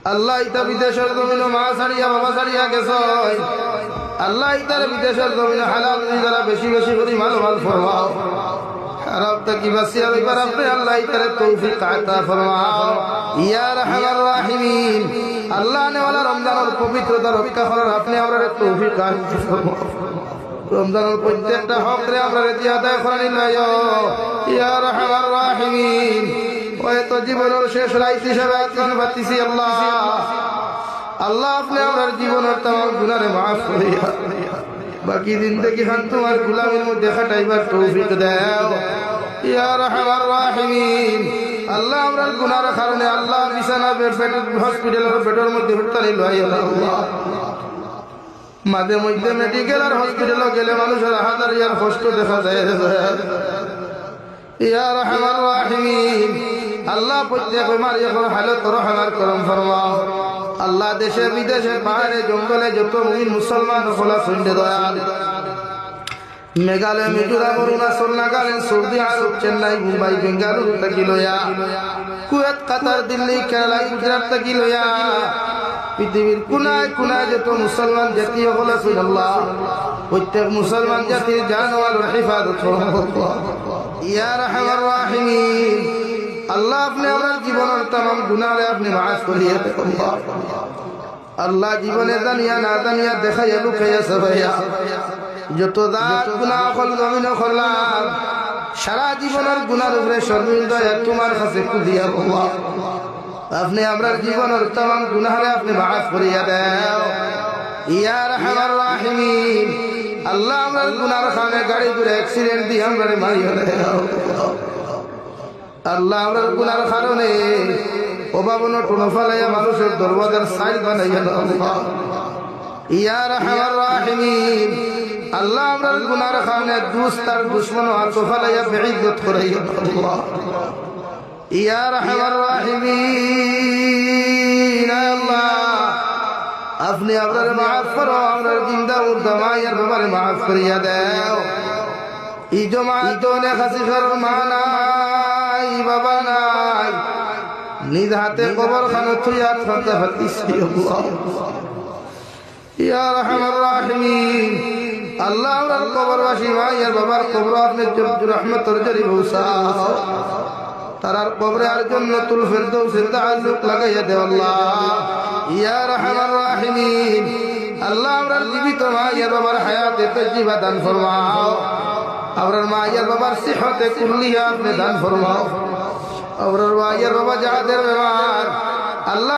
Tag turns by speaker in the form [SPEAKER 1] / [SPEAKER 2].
[SPEAKER 1] আল্লাহ ইতা বিদেশের জমিন মা ছাড়িয়া বাবা ছাড়িয়া গেছ আল্লাহ ইতার বিদেশের জমিন হালাল যারা বেশি বেশি করে মাল ফরমাও খারাপ কি বাসিয়া এবার আপনি আল্লাহ ইতারে তৌফিক আতা ফরমাও ইয়া রাহমার রাহিমিন আল্লাহ নেওয়ালা রমজানের পবিত্রতা রক্ষা করার আপনি আমাদের তৌফিক আতা ফরমাও রমজানের প্রত্যেকটা হক রে আমরা রেজি আদায় করে নিলাম ইয়া রাহমার রাহিমিন ওই তো জীবনের শেষ রাত হিসেবে আজকে বাতিছি আল্লাহ আল্লাহ আপনি আমার জীবনের तमाम গুনাহে maaf করিয়া বাকি জিন্দেগি খান তোমার গোলামের মধ্যে খাটাইবার তৌফিক দাও ইয়া রাহমার রাহিমিন আল্লাহ আমরার গুনাহের কারণে আল্লাহ বিছানা বেড হসপিটালের বেডের মধ্যে হরতালি লই আল্লাহ মাঝে মধ্যে মেডিকেল আর হসপিটালে গেলে মানুষের হাজার ইয়ার কষ্ট দেখা যায় ইয়া রাহমার রাহিমিন আল্লাহ প্রত্যেক বেমার এখন হালত রহমার করম ফরমাও আল্লাহ দেশে বিদেশে পাহাড়ে জঙ্গলে যত মুমিন মুসলমান হলা শুনতে দয়াল মেঘালয় মিজোরাম অরুণাচল নাগাল্যান্ড সৌদি আরব চেন্নাই মুম্বাই বেঙ্গালুরু থেকে লয়া কুয়েত কাতার দিল্লি কেরালা গুজরাট থেকে লয়া পৃথিবীর কোনায় কোনায় যত মুসলমান জাতি হলা শুন আল্লাহ প্রত্যেক মুসলমান জাতির জান ওয়াল হিফাজত ফরমাও ইয়া রাহমার রাহিমিন আল্লাহ আপনি আমার জীবনের तमाम গুনাহ আপনি maaf করিয়ে দেন আল্লাহ জীবনে জানিয়া না জানিয়া দেখাইয়া লুকাইয়া সবাইয়া যত দাঁত গুনাহ হল জমিন করলাম সারা জীবনের গুনাহের উপরে শর্মিন্দা তোমার কাছে কুদিয়া আল্লাহ আপনি আমার জীবনের तमाम গুনাহ আপনি maaf করিয়ে দেন ইয়া রাহমার রাহিমিন আল্লাহ আমার গুনাহের কারণে গাড়ি ঘুরে অ্যাক্সিডেন্ট দিয়ে আমারে মারিয়া দাও আল্লাহ আমরার গুনার কারণে অভাবন টুনো ফালাইয়া মানুষের দরওয়াজার সাইড বানাইয়া দাও ইয়া রাহমার রাহিমিন আল্লাহ আমরার গুনার কারণে দুস্ত আর দুশমন হাত ফালাইয়া বেইজ্জত করাইয়া দাও ইয়া রাহমার রাহিমিন আল্লাহ আপনি আমরার maaf করো আমরার জিন্দা মুর্দা মায়ের বাবারে maaf করিয়া দাও ই জমাত নে খাসিফার মানা বাবা নাই নিজ হাতে কবর খানো থুইয়া খাতে হাতিছি আল্লাহ ইয়া রাহমার রাহিমিন আল্লাহ আমরার কবরবাসী মায়ের বাবার কবর আপনি রহমতের জরি বসাও তারার কবরে আর জান্নাতুল ফিরদাউসের তাআল্লুক লাগাইয়া দে আল্লাহ ইয়া রাহমার রাহিমিন আল্লাহ আমরার জীবিত মায়ের বাবার হায়াতে তাজ্জিবা দান ফরমাও আমরার মায়ের বাবার সিহতে কুল্লিয়া আপনি দান ফরমাও আমরার মায়ের বাবা যাদের বেমার আল্লাহ